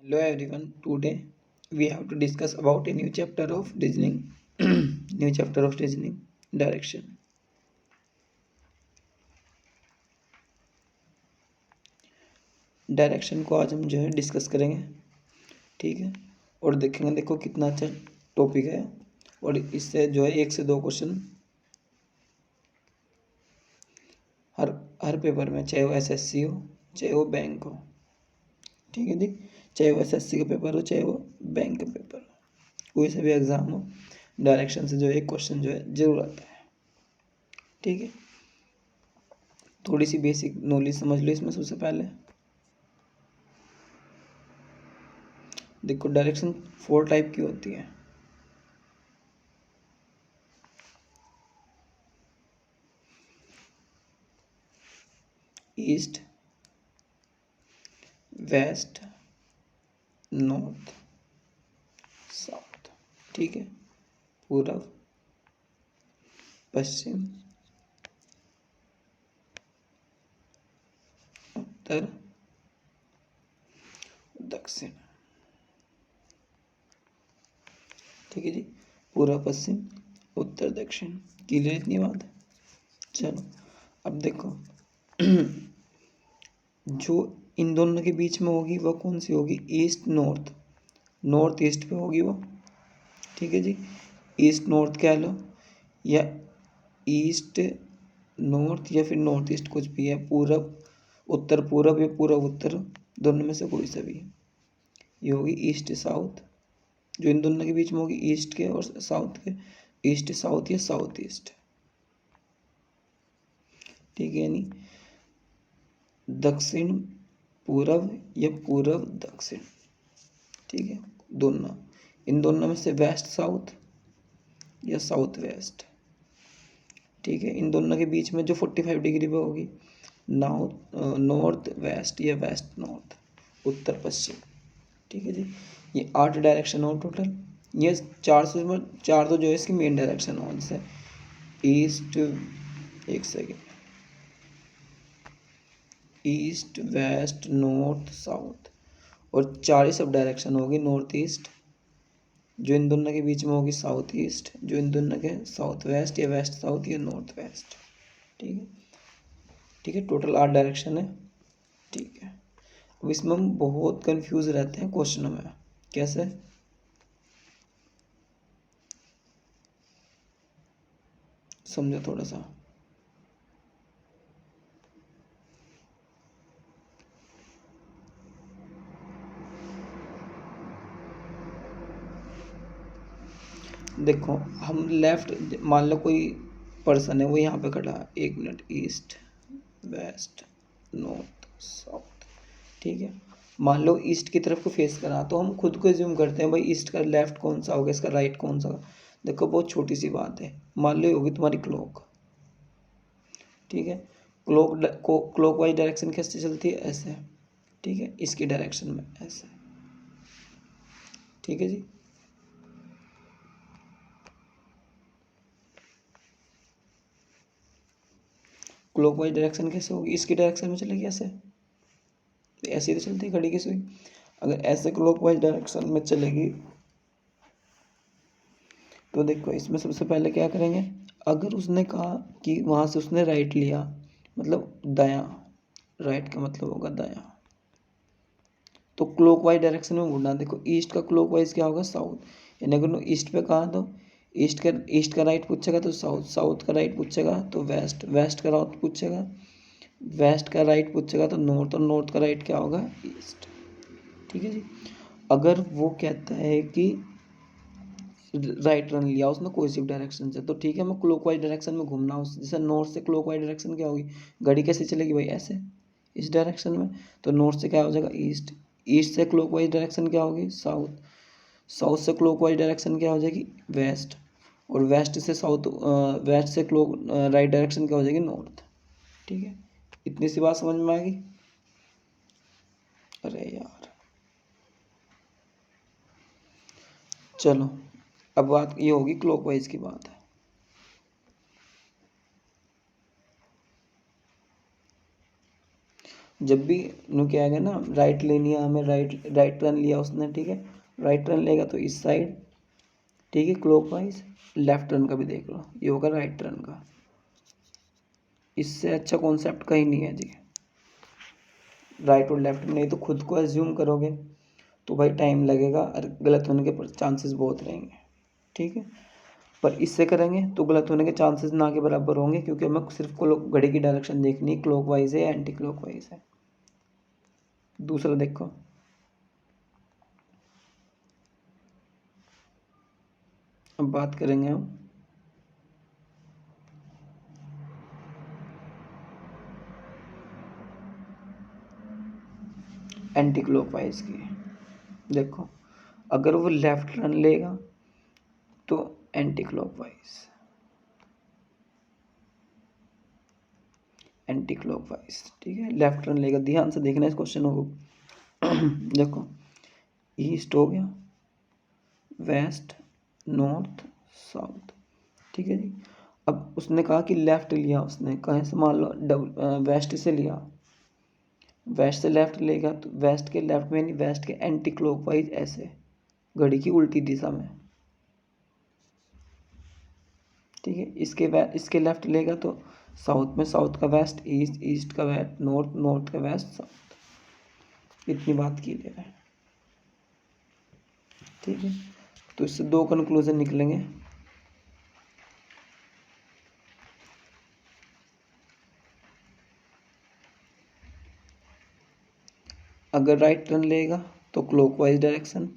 Hello everyone. Today we have to discuss about a new chapter of reasoning. New chapter of reasoning, direction. Direction को आज हम जो है discuss करेंगे, ठीक है। और देखेंगे, देखो कितना अच्छा टॉपिक है। और इससे जो है 1 से 2 क्वेश्चन हर हर पेपर में, चाहे वो एसएससी हो चाहे वो बैंक हो, ठीक है जी। चाहे वो एसएससी का पेपर हो चाहे वो बैंक का पेपर हो, कोई सा भी एग्ज़ाम हो, डायरेक्शन से जो है एक क्वेश्चन जो है जरूर आता है, ठीक है। थोड़ी सी बेसिक नॉलेज समझ लो इसमें। सबसे पहले देखो, डायरेक्शन 4 टाइप की होती है। ईस्ट, वेस्ट, नॉर्थ, साउथ, ठीक है। पूरब, पश्चिम, उत्तर, दक्षिण, ठीक है जी। पूर्व, पश्चिम, उत्तर, दक्षिण। क्लियर इतनी बात? चलो अब देखो, जो इन दोनों के बीच में होगी वह कौन सी होगी? East north. नॉर्थ ईस्ट पे होगी वो, ठीक है जी। ईस्ट नॉर्थ कह लो, या ईस्ट नॉर्थ, या फिर नॉर्थ ईस्ट, कुछ भी है। पूरब उत्तर पूरब या पूरब उत्तर, दोनों में से कोई सा भी। ये होगी ईस्ट साउथ। जो इन दोनों के बीच में होगी ईस्ट के और साउथ के, ईस्ट साउथ या साउथ ईस्ट, ठीक है। यानी दक्षिण पूरब या पूरब दक्षिण, ठीक है। दोनों, इन दोनों में से वेस्ट साउथ या साउथ वेस्ट, ठीक है। इन दोनों के बीच में जो 45 डिग्री पे होगी, नॉर्थ वेस्ट या वेस्ट नॉर्थ, उत्तर पश्चिम, ठीक है जी। ये 8 डायरेक्शन हो टोटल। ये 4 तो जो है इसकी मेन डायरेक्शन हो, जैसे ईस्ट, एक second, east west north south. और 4 ही सब डायरेक्शन होगी। नॉर्थ ईस्ट, जो इन दोनों के बीच में होगी साउथ ईस्ट, जो इन दोनों के साउथ वेस्ट या वेस्ट साउथ या नॉर्थ वेस्ट, ठीक है। ठीक है, टोटल 8 डायरेक्शन है, ठीक है। अब इसमें हम बहुत कंफ्यूज रहते हैं क्वेश्चनों में। कैसे? समझो थोड़ा सा। देखो, हम लेफ्ट, मान लो कोई पर्सन है, वो यहाँ पे खड़ा है। 1 minute, east west north south, ठीक है। मान लो ईस्ट की तरफ को फेस करा, तो हम खुद को एज्यूम करते हैं भाई ईस्ट का लेफ्ट कौन सा होगा, इसका राइट कौन सा होगा। देखो बहुत छोटी सी बात है। मान लो ये होगी तुम्हारी क्लॉक, ठीक है। क्लॉक वाइज डायरेक्शन कैसे चलती है? ऐसे, ठीक है। इसकी डायरेक्शन में ऐसे, ठीक है जी। क्लॉक वाइज डायरेक्शन कैसे होगी? इसकी डायरेक्शन में चलेगी ऐसे, ऐसे ही तो चलती है घड़ी की सुई। अगर ऐसे क्लॉक वाइज डायरेक्शन में चलेगी तो देखो, इसमें सबसे पहले क्या करेंगे। अगर उसने कहा कि वहाँ से उसने राइट लिया, मतलब दायां, राइट का मतलब होगा दायां, तो क्लॉकवाइज डायरेक्शन में मुड़ना। देखो ईस्ट का क्लॉकवाइज क्या होगा? साउथ। यानी अगर ईस्ट पे कहा तो ईस्ट का राइट पूछेगा तो साउथ, साउथ का राइट पूछेगा तो वेस्ट, वेस्ट का राइट पूछेगा, वेस्ट का राइट पूछेगा तो नॉर्थ, और नॉर्थ का राइट क्या होगा? ईस्ट, ठीक है जी। अगर वो कहता है कि राइट टर्न लिया उसने कोई सी डायरेक्शन से, तो ठीक है, मैं क्लॉकवाइज डायरेक्शन में घूमना हूँ। जैसे नॉर्थ से क्लॉकवाइज डायरेक्शन क्या होगी? घड़ी कैसे चलेगी भाई? ऐसे, इस डायरेक्शन में। तो नॉर्थ से क्या हो जाएगा? ईस्ट। ईस्ट से क्लॉकवाइज डायरेक्शन क्या होगी? साउथ। साउथ से क्लॉकवाइज डायरेक्शन क्या हो जाएगी? वेस्ट। और वेस्ट से साउथ, वेस्ट से क्लॉक राइट डायरेक्शन क्या हो जाएगी? नॉर्थ, ठीक है। इतनी सी बात समझ में आ गई? अरे यार, चलो अब बात ये होगी क्लॉकवाइज की बात है। जब भी नु क्या आएगा ना, राइट लेनी है हमें, राइट टर्न लिया उसने, ठीक है, राइट टर्न लेगा तो इस साइड, ठीक है, क्लॉकवाइज। लेफ्ट टर्न का भी देख लो, ये होगा राइट टर्न का। इससे अच्छा कॉन्सेप्ट कहीं नहीं है जी, राइट और लेफ्ट में। नहीं तो खुद को एज्यूम करोगे तो भाई टाइम लगेगा और गलत होने के चांसेस बहुत रहेंगे, ठीक है। पर इससे करेंगे तो गलत होने के चांसेस ना के बराबर होंगे, क्योंकि हमें सिर्फ को घड़ी की डायरेक्शन देखनी है, क्लॉकवाइज है या एंटी क्लॉकवाइज है। दूसरा देखो, अब बात करेंगे हम एंटी क्लॉकवाइज की। देखो, अगर वो लेफ्ट टर्न लेगा तो एंटी क्लॉकवाइज, एंटी क्लॉकवाइज, ठीक है। लेफ्ट टर्न लेगा, ध्यान से देखना इस क्वेश्चन को। देखो, ईस्ट हो गया, वेस्ट, नॉर्थ, साउथ, ठीक है जी। अब उसने कहा कि लेफ्ट लिया, उसने कहाँ से, मान लो वेस्ट से लिया, वेस्ट से लेफ्ट लेगा तो वेस्ट के लेफ्ट में नहीं, वेस्ट के एंटी क्लॉकवाइज, ऐसे घड़ी की उल्टी दिशा में, ठीक है। इसके लेफ्ट लेगा तो साउथ में, साउथ का वेस्ट, ईस्ट, ईस्ट का वेस्ट, नॉर्थ, नॉर्थ का वेस्ट, साउथ। इतनी बात की ले रहा है, ठीक है। तो इससे दो कंक्लूजन निकलेंगे। अगर राइट टर्न लेगा तो क्लॉकवाइज डायरेक्शन,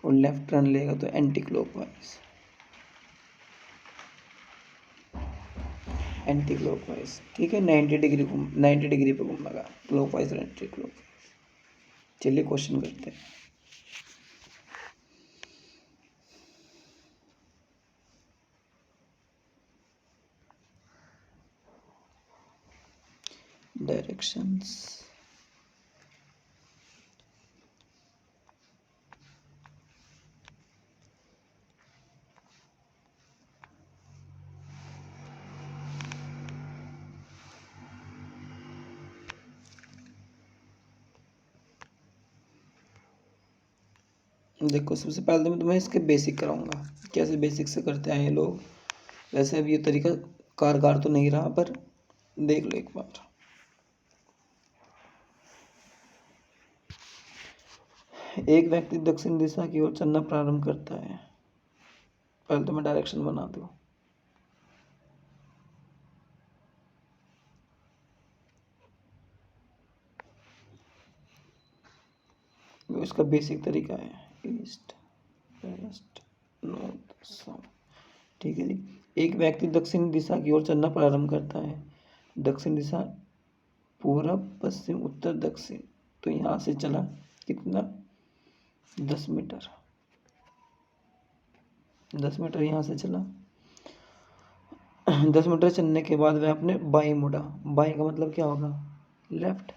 और लेफ्ट टर्न लेगा तो एंटी क्लॉकवाइज, एंटी क्लॉकवाइज, ठीक है। 90 डिग्री पे घूमेगा, क्लॉकवाइज और एंटी क्लॉकवाइज। चलिए क्वेश्चन करते हैं। डायरेक्शंस, देखो सबसे पहले तो मैं तुम्हें इसके बेसिक कराऊंगा, कैसे बेसिक से करते हैं ये लोग। वैसे अब ये तरीका कारगर तो नहीं रहा, पर देख लो एक बार। एक व्यक्ति दक्षिण दिशा की ओर चलना प्रारंभ करता है। पहले तो मैं डायरेक्शन बना दूं, तो इसका बेसिक तरीका है ईस्ट, वेस्ट, नॉर्थ, साउथ, ठीक है जी। एक व्यक्ति दक्षिण दिशा की ओर चलना प्रारंभ करता है। दक्षिण दिशा, पूरब, पश्चिम, उत्तर, दक्षिण। तो यहाँ से चला कितना, 10 मीटर, 10 मीटर यहाँ से चला। 10 मीटर चलने के बाद वह अपने बाएं मुड़ा। बाएं का मतलब क्या होगा, लेफ्ट।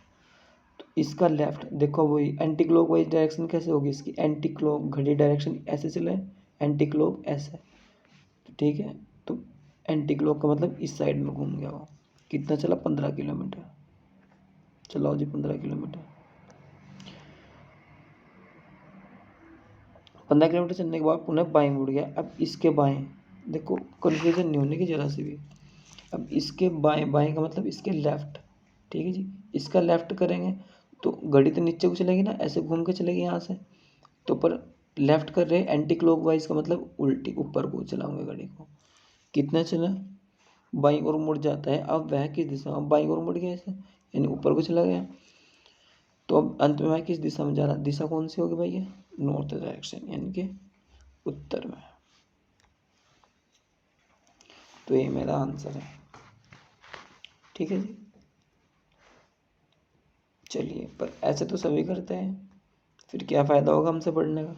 तो इसका लेफ्ट देखो, वही एंटी क्लॉक वाइज डायरेक्शन कैसे होगी इसकी, एंटी क्लॉक, घड़ी डायरेक्शन ऐसे चले, एंटी क्लॉक ऐसे, तो ठीक है। तो एंटी क्लॉक का मतलब इस साइड में घूम गया वो। कितना चला, 15 किलोमीटर। चलाओ जी, 15 किलोमीटर। 15 किलोमीटर चलने के बाद पुनः बाएं मुड़ गया। अब इसके बाएं, देखो कन्फ्यूजन नहीं होने की जरा सी भी। अब इसके बाएं, बाएं का मतलब इसके लेफ्ट, ठीक है जी। इसका लेफ्ट करेंगे तो घड़ी तो नीचे को चलेगी ना, ऐसे घूम के चलेगी यहाँ से। तो पर लेफ्ट कर रहे, एंटी क्लॉकवाइज का मतलब उल्टी ऊपर को चलाऊंगे घड़ी को। कितना चला, बाईं ओर मुड़ जाता है। अब वह किस दिशा में, बाईं ओर मुड़ गया ऐसे, यानी ऊपर को चला गया। तो अब अंत में वह किस दिशा में जा रहा, दिशा कौन सी होगी भैया, नॉर्थ डायरेक्शन, यानी कि उत्तर में। तो ये मेरा आंसर है, ठीक है जी। चलिए, पर ऐसे तो सभी करते हैं, फिर क्या फ़ायदा होगा हमसे पढ़ने का।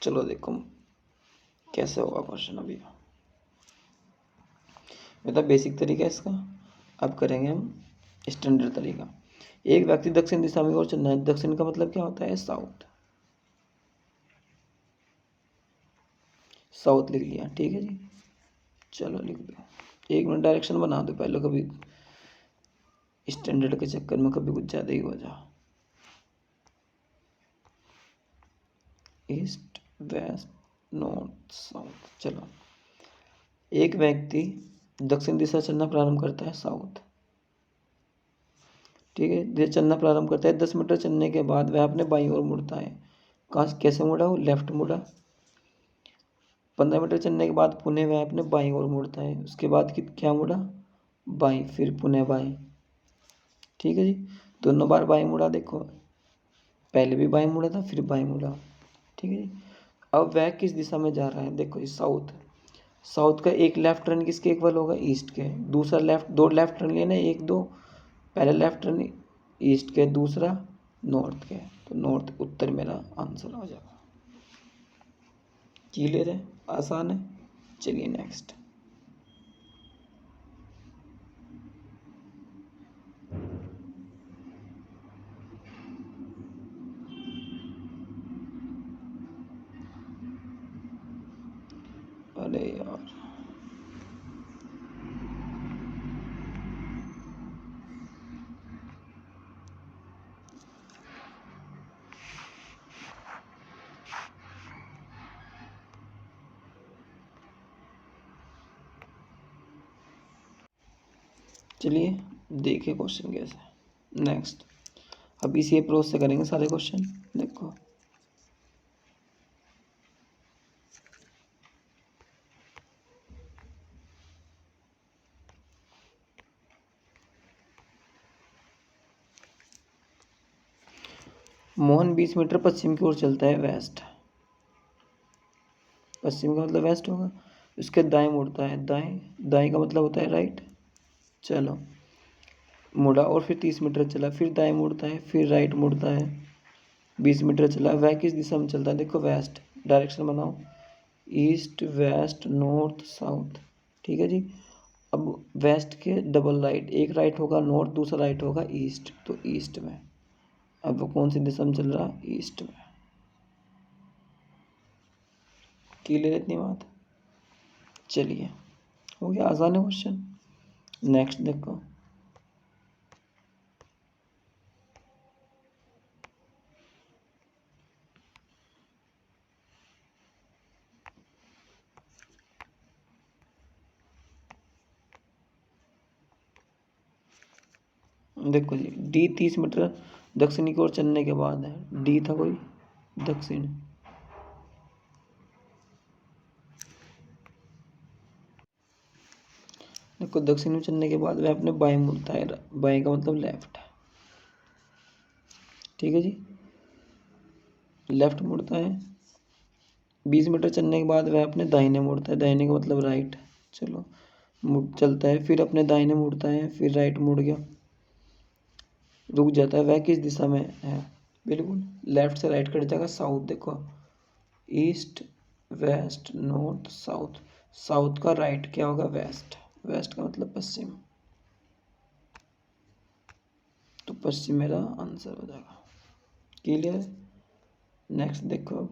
चलो देखो कैसे होगा क्वेश्चन अभी। मतलब बेसिक तरीका है इसका। अब करेंगे हम स्टैंडर्ड तरीका। एक व्यक्ति दक्षिण दिशा में ओर चलना है। दक्षिण का मतलब क्या होता है, साउथ। साउथ लिख लिया, ठीक है जी। चलो लिख दो, 1 मिनट डायरेक्शन बना दो पहले, कभी स्टैंडर्ड के चक्कर में कभी कुछ ज़्यादा ही हो जा। East, west, north, south. चलो, एक व्यक्ति दक्षिण दिशा चलना प्रारंभ करता है, साउथ, ठीक है। ये चलना प्रारंभ करता है, 10 मीटर चलने के बाद वह अपने बाईं ओर मुड़ता है। कहाँ, कैसे मुड़ा वो, लेफ्ट मुड़ा। 15 मीटर चलने के बाद पुनः वह अपने बाईं ओर मुड़ता है, उसके बाद क्या मुड़ा, बाईं, फिर पुनः बाईं, ठीक है जी। दोनों बार बाईं मुड़ा, देखो पहले भी बाईं मुड़ा था, फिर बाईं मुड़ा, ठीक है जी। अब वह किस दिशा में जा रहा है, देखो ये साउथ। साउथ का एक लेफ्ट टर्न किसके इक्वल होगा, ईस्ट के। दूसरा लेफ्ट, दो लेफ्ट टर्न लिए ना, एक दो, पहला लेफ्ट टर्न ईस्ट के, दूसरा नॉर्थ के, तो नॉर्थ, उत्तर मेरा आंसर हो जाएगा। क्लियर है, आसान है। चलिए नेक्स्ट। अरे यार, चलिए देखिए क्वेश्चन कैसे। नेक्स्ट, अब इसी अप्रोच से करेंगे सारे क्वेश्चन। देखो, मोहन 20 मीटर पश्चिम की ओर चलता है, वेस्ट। पश्चिम का मतलब वेस्ट होगा। उसके दाएं मुड़ता है, दाएं, दाएं का मतलब होता है राइट। चलो, मुड़ा और फिर 30 मीटर चला, फिर दाएं मुड़ता है, फिर राइट मुड़ता है। 20 मीटर चला, वह किस दिशा में चलता है, देखो वेस्ट। डायरेक्शन बनाओ, ईस्ट, वेस्ट, नॉर्थ, साउथ, ठीक है जी। अब वेस्ट के डबल राइट, एक राइट होगा नॉर्थ, दूसरा राइट होगा ईस्ट, तो ईस्ट में। अब वो कौन सी दिशा में चल रहा, ईस्ट में। क्लियर है इतनी बात। चलिए, हो गया, आसान है क्वेश्चन। नेक्स्ट देखो, देखो जी, डी 30 मीटर दक्षिणी की ओर चलने के बाद है, डी था कोई दक्षिण। देखो, दक्षिण में चलने के बाद वह अपने बाएं मुड़ता है, बाएं का मतलब लेफ्ट, ठीक है जी। लेफ्ट मुड़ता है। 20 मीटर चलने के बाद वह अपने दाहिने मुड़ता है, दाहिने का मतलब राइट। चलो, मुड़ चलता है, फिर अपने दाहिने मुड़ता है, फिर राइट मुड़ गया, रुक जाता है। वह किस दिशा में है, बिल्कुल लेफ्ट से राइट कट जाएगा, साउथ। देखो, east, west, north, south. South का राइट क्या होगा, वेस्ट। वेस्ट का मतलब पश्चिम, तो पश्चिम मेरा आंसर हो जाएगा। क्लियर। नेक्स्ट देखो,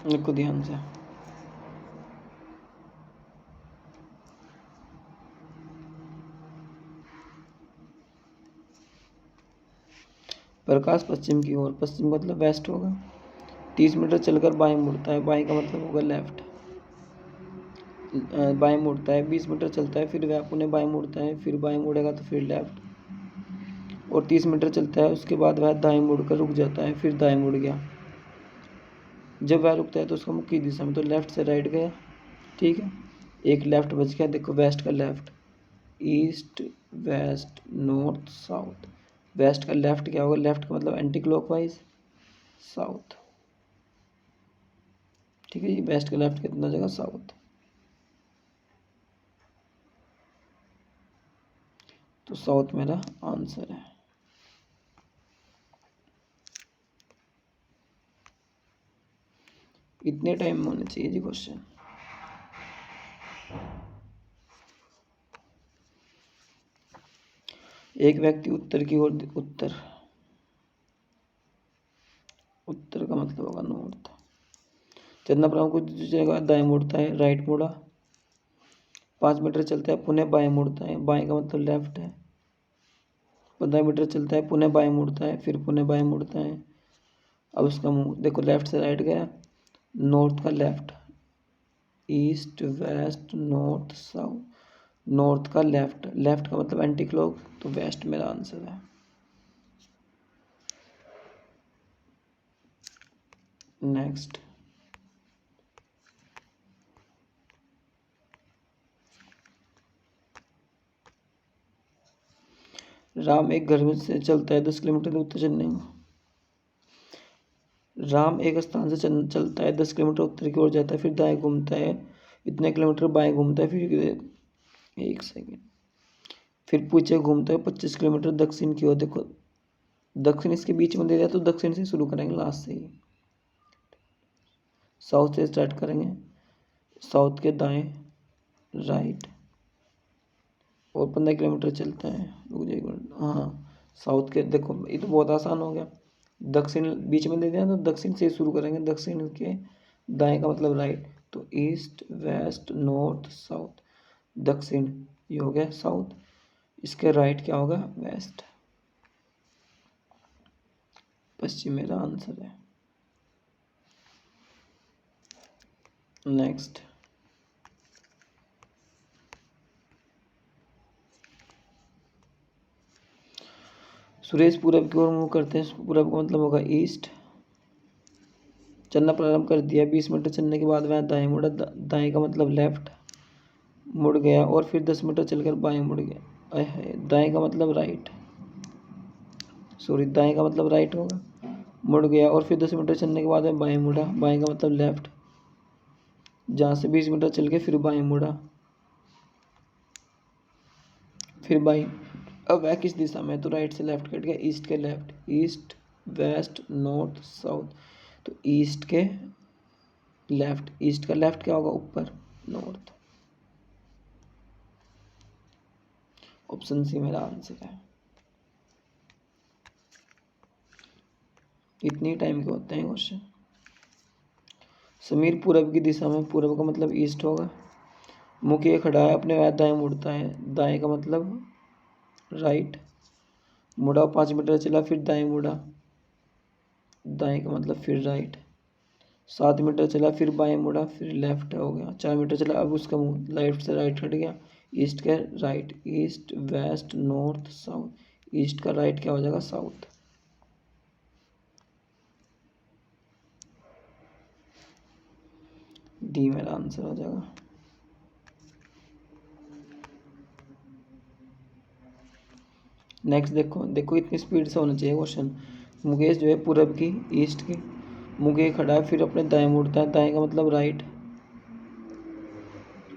देखो ध्यान से। प्रकाश पश्चिम की ओर, पश्चिम मतलब वेस्ट होगा। 30 मीटर चलकर बाएं मुड़ता है, बाएं का मतलब होगा लेफ्ट। बाएं मुड़ता है, 20 मीटर चलता है, फिर वह अपने बाएं मुड़ता है, फिर बाएं मुड़ेगा तो फिर लेफ्ट। और 30 मीटर चलता है, उसके बाद वह दाएं मुड़कर रुक जाता है, फिर दाएं मुड़ गया। जब वह रुकता है तो उसका मुख किस दिशा में, तो लेफ्ट से राइट गया, ठीक है। एक लेफ्ट बच गया, देखो वेस्ट का left, east, west, north, south. West का लेफ्ट क्या होगा, लेफ्ट का मतलब एंटी क्लॉकवाइज, साउथ, ठीक है जी। वेस्ट का लेफ्ट कितना जगह, साउथ, तो साउथ मेरा आंसर है। इतने टाइम में होने चाहिए जी क्वेश्चन। एक व्यक्ति उत्तर की ओर उत्तर उत्तर का मतलब होगा नॉर्थ। चंद्रपुरम को जगह दाएं मुड़ता है, राइट मुड़ा। 5 मीटर चलता है, पुनः बाएं मुड़ता है, बाएं का मतलब लेफ्ट है। 15 मीटर चलता है, पुनः बाएं मुड़ता है, फिर पुनः बाएं मुड़ता है। अब उसका मुंह देखो, लेफ्ट से राइट गया, नॉर्थ का left, east west north south. North का लेफ्ट, लेफ्ट का मतलब एंटी क्लॉक, तो वेस्ट मेरा आंसर है। नेक्स्ट, राम एक घर में से चलता है 10 किलोमीटर उत्तर चलने में। राम एक स्थान से चलता है 10 किलोमीटर उत्तर की ओर जाता है, फिर दाएं घूमता है, इतने किलोमीटर बाएं घूमता है, फिर 1 सेकेंड, फिर पीछे घूमता है 25 किलोमीटर दक्षिण की ओर। देखो दक्षिण इसके बीच में दे दिया, तो दक्षिण से शुरू करेंगे, लास्ट से ही। साउथ से स्टार्ट करेंगे, साउथ के दाएं राइट, और 15 किलोमीटर चलता है। रुक जाइए एक मिनट, हाँ साउथ के, देखो ये तो बहुत आसान हो गया। दक्षिण बीच में दे दिया, तो दक्षिण से शुरू करेंगे, दक्षिण के दाएं का मतलब राइट, तो ईस्ट वेस्ट नॉर्थ साउथ। दक्षिण ये हो गया साउथ, इसके राइट क्या होगा, वेस्ट। पश्चिम मेरा आंसर है। नेक्स्ट, सुरेश पूरब की ओर मूव करते हैं, पूरब का मतलब होगा ईस्ट। चलना प्रारंभ कर दिया, 20 मीटर चलने के बाद वह दाएं मुड़ा, दाएं का मतलब लेफ्ट मुड़ गया, और फिर 10 मीटर चलकर बाएं मुड़ गया। दाएं का मतलब राइट, सॉरी दाएं का मतलब राइट होगा, मुड़ गया, और फिर 10 मीटर चलने के बाद वह बाएं मुड़ा, बाएं का मतलब लेफ्ट, जहाँ से 20 मीटर चल के फिर बाएं मुड़ा, फिर बाएं। अब वह किस दिशा में है, तो राइट से लेफ्ट कट गया, ईस्ट के left, east west north south, तो ईस्ट के लेफ्ट, ईस्ट का लेफ्ट क्या होगा, ऊपर, नॉर्थ। ऑप्शन सी मेरा आंसर है। इतनी टाइम के होते हैं क्वेश्चन। समीर पूरब की दिशा में, पूरब का मतलब ईस्ट होगा। मुखिया खड़ा है, अपने वह दाएं मुड़ता है, दाएं का मतलब राइट, मुड़ा 5 मीटर चला, फिर दाएं मुड़ा, दाएं का मतलब फिर राइट। 7 मीटर चला, फिर बाएं मुड़ा, फिर लेफ्ट हो गया। 4 मीटर चला, अब उसका मुंह लेफ्ट से राइट हट गया, ईस्ट के right, east west north south. East का राइट क्या हो जाएगा, साउथ। डी मेरा आंसर हो जाएगा। नेक्स्ट देखो, देखो इतनी स्पीड से होना चाहिए क्वेश्चन। मुकेश जो है पूरब की, ईस्ट की, मुकेश खड़ा है, फिर अपने दाएं मुड़ता है, दाएं का मतलब राइट,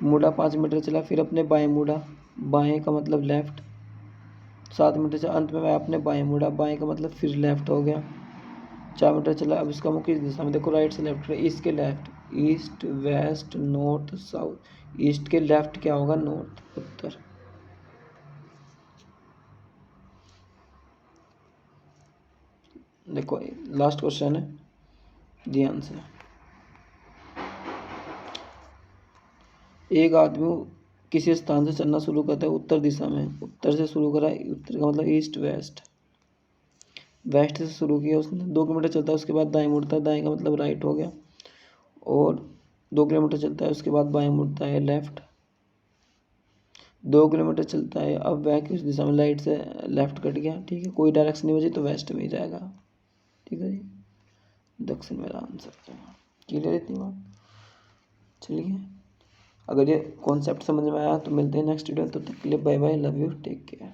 मुड़ा 5 मीटर चला, फिर अपने बाएं मुड़ा, बाएं का मतलब लेफ्ट। 7 मीटर चला, अंत में वह अपने बाएं मुड़ा, बाएं का मतलब फिर लेफ्ट हो गया। 4 मीटर चला, अब इसका मुँह किस दिशा में, देखो राइट से लेफ्ट, ईस्ट के left, east west north south. East के लेफ्ट क्या होगा, नॉर्थ, उत्तर। देखो लास्ट क्वेश्चन है, ध्यान से। एक आदमी किसी स्थान से चलना शुरू करता है उत्तर दिशा में, उत्तर से शुरू करा, उत्तर का मतलब ईस्ट वेस्ट, वेस्ट से शुरू किया उसने, 2 किलोमीटर चलता है, उसके बाद दाएं मुड़ता है, दाएं का मतलब राइट हो गया, और 2 किलोमीटर चलता है, उसके बाद बाएं मुड़ता है, लेफ्ट। 2 किलोमीटर चलता है, अब वह किस दिशा में, लाइट से लेफ्ट कट गया, ठीक है, कोई डायरेक्शन नहीं बची, तो वेस्ट में ही जाएगा, ठीक है जी। दक्षिण मेरा आंसर है। क्लियर इतनी बात। चलिए, अगर ये कॉन्सेप्ट समझ में आया तो मिलते हैं नेक्स्ट वीडियो, तब तक के लिए bye bye, love you, take care.